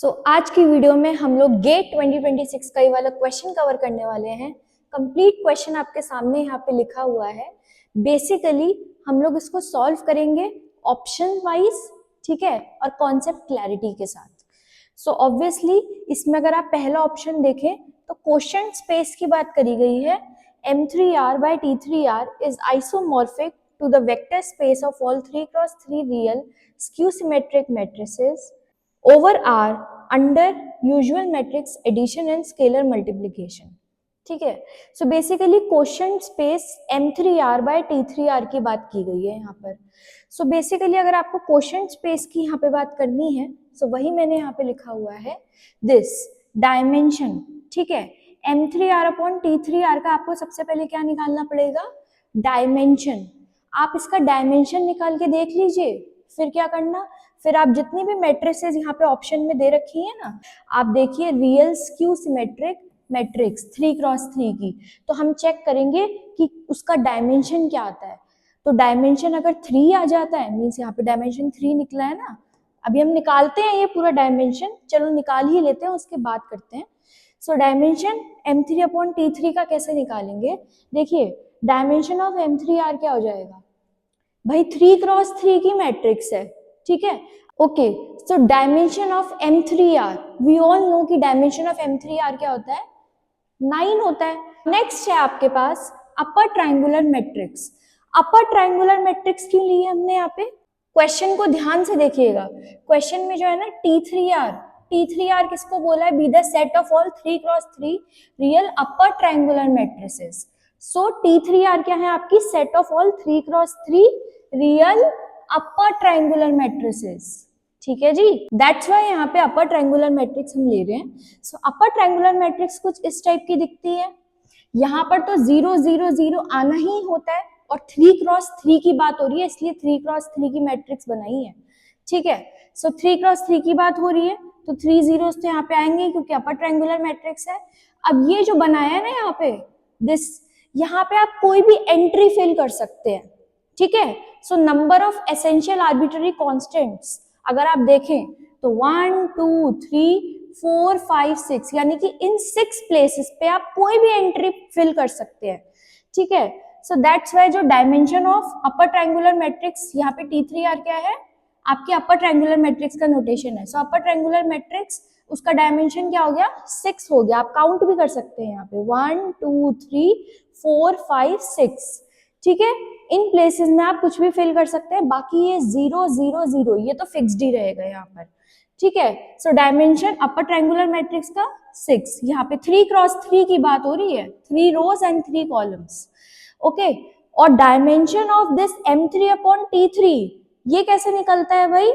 आज की वीडियो में हम लोग गेट 2026 का ये वाला क्वेश्चन कवर करने वाले हैं। कंप्लीट क्वेश्चन आपके सामने यहाँ पे लिखा हुआ है। बेसिकली हम लोग इसको सॉल्व करेंगे ऑप्शन वाइज, ठीक है, और कॉन्सेप्ट क्लैरिटी के साथ। ऑब्वियसली इसमें अगर आप पहला ऑप्शन देखें तो क्वेश्चन स्पेस की बात करी गई है। M3R by T3R is isomorphic to the vector space of all 3x3 real skew symmetric matrices over R under usual matrix addition and scalar multiplication। ठीक है, so basically question space M3R by T3R की बात की गई है यहाँ पर। So basically अगर आपको क्वेश्चन स्पेस की यहाँ पे बात करनी है सो वही मैंने यहाँ पे लिखा हुआ है दिस डायमेंशन। ठीक है, M3R अपॉन T3R का आपको सबसे पहले क्या निकालना पड़ेगा, डायमेंशन। आप इसका डायमेंशन निकाल के देख लीजिए, फिर क्या करना, फिर आप जितनी भी मैट्रिसेस यहाँ पे ऑप्शन में दे रखी है ना, आप देखिए real skew symmetric matrix 3x3 की, तो हम चेक करेंगे कि उसका डायमेंशन क्या आता है। तो डायमेंशन अगर 3 आ जाता है मीन्स यहाँ पे डायमेंशन 3 निकला है ना। अभी हम निकालते हैं ये पूरा डायमेंशन, चलो निकाल ही लेते हैं उसके बाद करते हैं। डायमेंशन M3 अपॉन T3 का कैसे निकालेंगे, देखिए डायमेंशन ऑफ M3R क्या हो जाएगा भाई, 3x3 की मैट्रिक्स है। ठीक है, okay, so dimension of M3R, we all know कि डायमेंशन ऑफ M3R क्या होता है, 9 होता है। नेक्स्ट है आपके पास upper triangular matrix. Upper triangular matrix क्यों ली है हमने यहाँ पे, क्वेश्चन को ध्यान से देखिएगा। क्वेश्चन में जो है ना T3R किसको बोला है, be the set of all 3x3 real upper triangular matrices. T3R क्या है, आपकी set of all 3x3 real upper triangular matrices. ठीक है जी, दैट्स व्हाई यहाँ पे अपर ट्रायंगुलर मैट्रिक्स हम ले रहे हैं। अपर ट्रायंगुलर मैट्रिक्स कुछ इस टाइप की दिखती है। यहाँ पर तो 0 0 0 आना ही होता है और 3x3 की बात हो रही है, इसलिए 3x3 की मैट्रिक्स बनाई है। ठीक है, 3x3 की बात हो रही है तो 3 zeros तो यहाँ पे आएंगे क्योंकि अपर ट्रायंगुलर मैट्रिक्स है। अब ये जो बनाया है ना यहाँ पे दिस, यहाँ पे आप कोई भी एंट्री फिल कर सकते हैं। ठीक है, number of essential arbitrary constants अगर आप देखें तो 1 2 3 4 5 6, यानी कि इन 6 प्लेसेस पे आप कोई भी एंट्री फिल कर सकते हैं। ठीक है, दैट्स व्हाई जो dimension of upper triangular matrix यहाँ पे T3R क्या है, आपके अपर ट्रायंगुलर मैट्रिक्स का नोटेशन है। अपर ट्रायंगुलर मैट्रिक्स उसका डायमेंशन क्या हो गया, 6 हो गया। आप काउंट भी कर सकते हैं यहाँ पे 1 2 3 4 5 6। ठीक है, इन प्लेसेस में आप कुछ भी फिल कर सकते हैं, बाकी ये 0 0 0 ये तो फिक्स्ड ही रहेगा यहाँ पर। ठीक है, डायमेंशन अपर ट्रायंगुलर मैट्रिक्स का 6, यहाँ पे 3x3 की बात हो रही है, 3 रोज एंड 3 कॉलम्स। ओके, और dimension of this M3 upon T3 ये कैसे निकलता है भाई,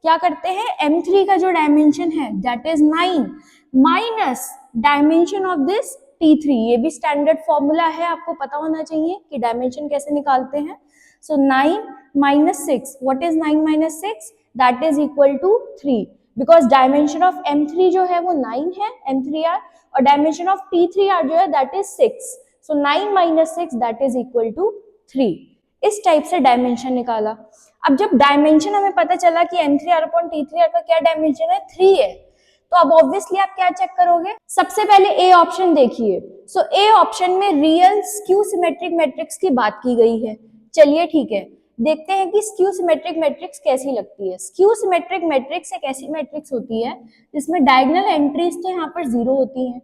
क्या करते हैं, M3 का जो डायमेंशन है that is 9 minus dimension of this T3। ये भी स्टैंडर्ड फॉर्मूला है, आपको पता होना चाहिए कि डायमेंशन कैसे निकालते हैं। 9 minus 6, what is 9 minus 6, that is equal to 3, because dimension of M3 जो है वो 9 है M3R, और डायमेंशन ऑफ T3R जो है that is 6, 9 minus 6 that is equal to 3। इस टाइप से डायमेंशन निकाला। अब जब डायमेंशन हमें पता चला कि M3R अपॉन T3R का क्या डायमेंशन है, 3 है, तो अब ऑब्वियसली आप क्या चेक करोगे, सबसे पहले ए ऑप्शन देखिए। ए ऑप्शन में रियल स्क्यू सिमेट्रिक मैट्रिक्स की बात की गई है। चलिए ठीक है, देखते हैं कि स्क्यू सिमेट्रिक मैट्रिक्स कैसी लगती है। स्क्यू सिमेट्रिक मैट्रिक्स एक ऐसी मैट्रिक्स होती है जिसमें डायगोनल एंट्रीज तो यहाँ पर 0 होती हैं।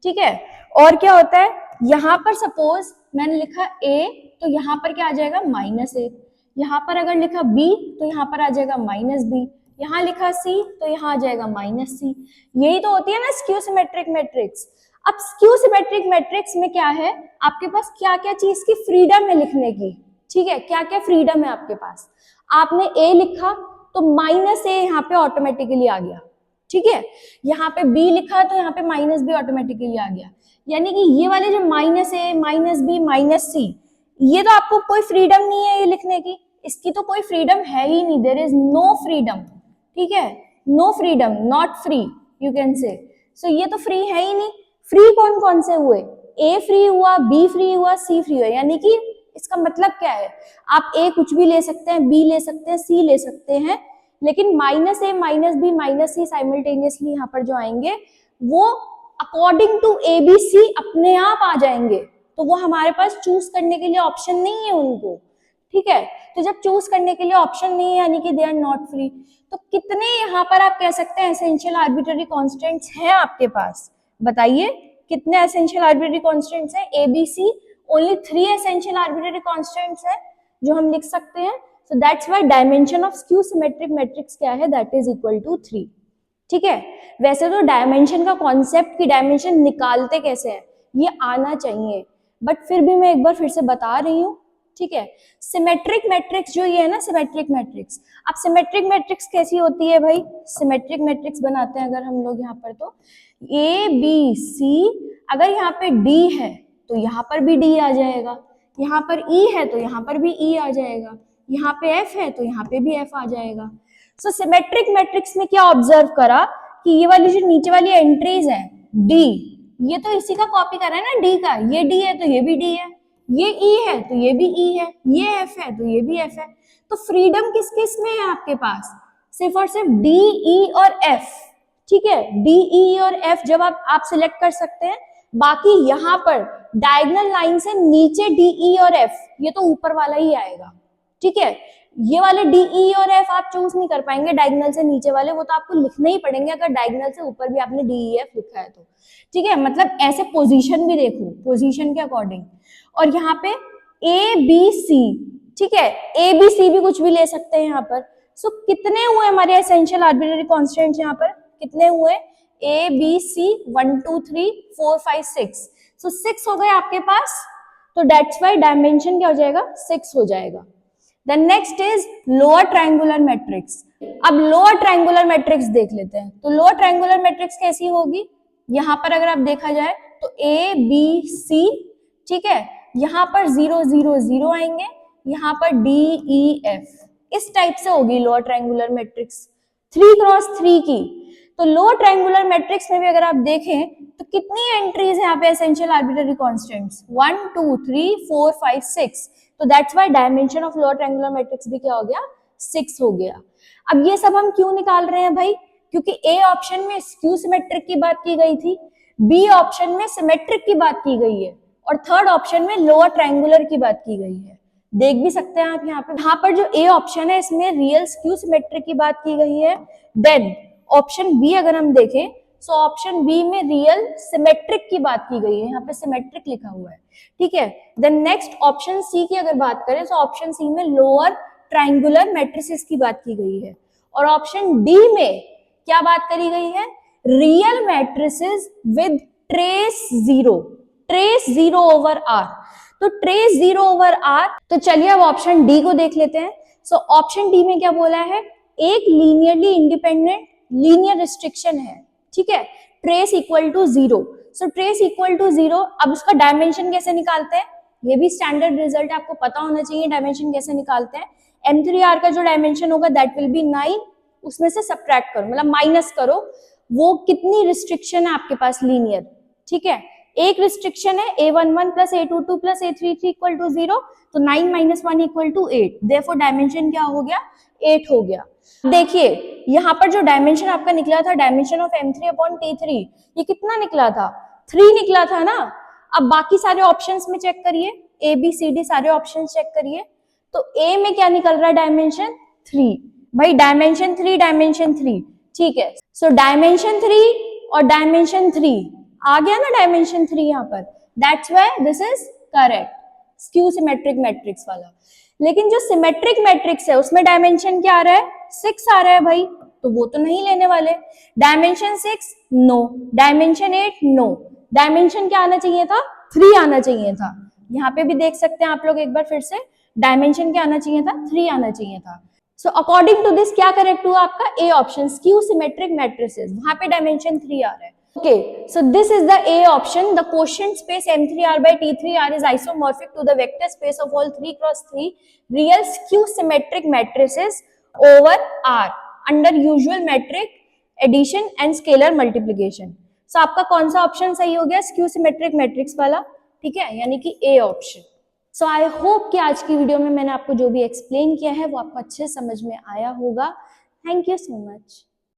ठीक है, और क्या होता है, यहाँ पर सपोज मैंने लिखा A तो यहाँ पर क्या आ जाएगा -A, यहाँ पर अगर लिखा B तो यहाँ पर आ जाएगा -B, यहाँ लिखा C तो यहाँ आ जाएगा -C। यही तो होती है ना स्क्यू सिमेट्रिक मैट्रिक्स। अब स्क्यू सिमेट्रिक मैट्रिक्स में क्या है, आपके पास क्या क्या चीज की फ्रीडम है लिखने की। ठीक है, क्या क्या फ्रीडम है आपके पास, आपने A लिखा तो -A यहाँ पे ऑटोमेटिकली आ गया। ठीक है, यहाँ पे B लिखा तो यहाँ पे -B ऑटोमेटिकली आ गया, यानी कि ये वाले जो -A -B -C ये तो आपको कोई फ्रीडम नहीं है ये लिखने की, इसकी तो कोई फ्रीडम है ही नहीं, देयर इज नो फ्रीडम। ठीक है, no freedom, not free you can say. ये तो फ्री है ही नहीं। फ्री कौन कौन से हुए, A फ्री हुआ, B फ्री हुआ, C फ्री हुआ, यानी कि इसका मतलब क्या है, आप A कुछ भी ले सकते हैं, B ले सकते हैं, C ले सकते हैं, लेकिन minus A minus B minus C simultaneously यहाँ पर जो आएंगे वो according to A B C अपने आप आ जाएंगे, तो वो हमारे पास चूज करने के लिए ऑप्शन नहीं है उनको, ठीक है। तो जब चूज करने के लिए ऑप्शन नहीं है यानी कि दे आर नॉट फ्री, तो कितने यहाँ पर आप कह सकते हैं एसेंशियल आर्बिट्ररी कांस्टेंट्स हैं आपके पास, बताइए कितने एसेंशियल आर्बिट्ररी कांस्टेंट्स हैं? A B C only 3 essential arbitrary constants हैं जो हम लिख सकते हैं। So that's why dimension of skew symmetric matrix क्या है, दैट इज इक्वल टू 3, ठीक है। वैसे तो डायमेंशन का कॉन्सेप्ट की डायमेंशन निकालते कैसे हैं ये आना चाहिए, बट फिर भी मैं एक बार फिर से बता रही हूँ, ठीक है। सिमेट्रिक मैट्रिक्स जो ये है ना, सिमेट्रिक मैट्रिक्स, अब सिमेट्रिक मैट्रिक्स कैसी होती है भाई? सिमेट्रिक मैट्रिक्स बनाते हैं अगर हम लोग यहाँ पर, तो ए बी सी, अगर यहाँ पे डी है तो यहाँ पर भी डी आ जाएगा, यहाँ पर ई है तो यहाँ पर भी ई आ जाएगा, यहाँ पे एफ है तो यहाँ पे भी एफ आ जाएगा। सो सिमेट्रिक मैट्रिक्स में क्या ऑब्जर्व करा कि ये वाली जो नीचे वाली एंट्रीज है डी, ये तो इसी का कॉपी करा है ना डी का, ये डी है तो ये भी डी है, ये ई है तो ये भी ई है, ये एफ है तो ये भी एफ है। तो फ्रीडम किस किस में है आपके पास? सिर्फ और सिर्फ डी, ई और एफ, ठीक है। डी, ई और एफ जब आप सिलेक्ट कर सकते हैं, बाकी यहाँ पर डायगोनल लाइन से नीचे डी, ई और एफ, ये तो ऊपर वाला ही आएगा, ठीक है। ये वाले डी, ई और एफ आप चूज नहीं कर पाएंगे डायगोनल से नीचे वाले, वो तो आपको लिखने ही पड़ेंगे अगर डायगोनल से ऊपर भी आपने डी, ई, एफ लिखा है तो, ठीक है। मतलब ऐसे पोजीशन भी देखो, पोजीशन के अकॉर्डिंग। और यहाँ पे ए बी सी, ठीक है, ए बी सी भी कुछ भी ले सकते हैं यहाँ पर। सो कितने हुए हमारे एसेंशियल आर्बिट्ररी कांस्टेंट्स यहाँ पर, कितने हुए? ए बी सी 1 2 3 4 5 6, सो 6 हो गए आपके पास, तो दैट्स व्हाई डायमेंशन क्या हो जाएगा? 6 हो जाएगा। The next is lower triangular matrix. अब लोअर ट्रायंगुलर मैट्रिक्स देख लेते हैं, तो लोअर ट्रायंगुलर मैट्रिक्स कैसी होगी? यहाँ पर अगर आप देखा जाए तो ए बी सी, ठीक है, यहाँ पर 0 0 0 आएंगे, यहाँ पर डी ई एफ, इस टाइप से होगी लोअर ट्रायंगुलर मैट्रिक्स 3 क्रॉस 3 की। तो लोअर ट्रायंगुलर मैट्रिक्स में भी अगर आप देखें तो कितनी एंट्रीज है यहाँ पे एसेंशियल आर्बिट्ररी कांस्टेंट्स? 1 2 3 4 5 6, तो that's why dimension of lower triangular matrix भी क्या हो गया? 6 हो गया। अब ये सब हम क्यों निकाल रहे हैं भाई? क्योंकि ए ऑप्शन में स्क्यू सिमेट्रिक की बात की गई थी, बी ऑप्शन में सिमेट्रिक की बात की गई है, और थर्ड ऑप्शन में लोअर ट्रायंगुलर की बात की गई है। देख भी सकते हैं आप यहाँ पर जो ए ऑप्शन है इसमें रियल स्क्यू सिमेट्रिक की बात की गई है। देन ऑप्शन बी अगर हम देखें, सो ऑप्शन बी में रियल सिमेट्रिक की बात की गई है, यहाँ पे सिमेट्रिक लिखा हुआ है, ठीक है। देन नेक्स्ट ऑप्शन सी की अगर बात करें, तो ऑप्शन सी में लोअर ट्रायंगुलर मैट्रिसेस की बात की गई है, और ऑप्शन डी में क्या बात करी गई है? Real matrices with trace zero over R. तो ट्रेस 0 ओवर आर, तो चलिए अब ऑप्शन डी को देख लेते हैं। सो ऑप्शन डी में क्या बोला है? एक लीनियरली इंडिपेंडेंट लीनियर रिस्ट्रिक्शन है, ठीक है, trace equal to 0। So trace equal to 0, अब उसका डायमेंशन कैसे निकालते हैं? ये भी स्टैंडर्ड रिजल्ट है, आपको पता होना चाहिए डायमेंशन कैसे निकालते हैं। M3R का जो डायमेंशन होगा दैट विल बी 9, उसमें से सब्ट्रैक्ट करो, मतलब माइनस करो, वो कितनी रिस्ट्रिक्शन है आपके पास लीनियर, ठीक है। एक रिस्ट्रिक्शन है A11 plus A22 plus A33 equal to 0, तो 9 minus 1 equal to 8, therefore dimension क्या हो गया? 8 हो गया। देखिए यहाँ पर जो डायमेंशन आपका निकला था, डायमेंशन ऑफ M3/T3, ये कितना निकला था? 3 निकला था ना। अब बाकी सारे ऑप्शंस में चेक करिए, A B C D सारे ऑप्शंस चेक करिए, तो A में क्या निकल रहा है? डायमेंशन 3, भाई डायमेंशन 3, ठीक है। सो डायमेंशन 3 और डायमेंशन 3 आ गया ना, डायमेंशन 3 यहाँ पर, that's why this is correct, skew symmetric matrix वाला। लेकिन जो सिमेट्रिक मैट्रिक्स है उसमें डायमेंशन क्या आ रहा है? 6 आ रहा है भाई, तो वो तो नहीं लेने वाले। Dimension 6 no, dimension 8 no, dimension क्या आना चाहिए था? 3 आना चाहिए था। यहाँ पे भी देख सकते हैं आप लोग एक बार फिर से, डायमेंशन क्या आना चाहिए था? 3 आना चाहिए था। सो अकॉर्डिंग टू दिस क्या करेक्ट हुआ आपका? A option, skew symmetric matrices, वहां पे डायमेंशन 3 आ रहा है। Okay, so this is the A option. The quotient space M3R by T3R is isomorphic to the vector space of all 3 cross 3 real skew symmetric matrices over R under usual metric addition and scalar multiplication. So आपका कौन सा option सही हो गया? Skew symmetric matrix वाला, ठीक है, यानी कि A option. So I hope कि आज की वीडियो में मैंने आपको जो भी एक्सप्लेन किया है वो आपको अच्छे समझ में आया होगा। Thank you so much.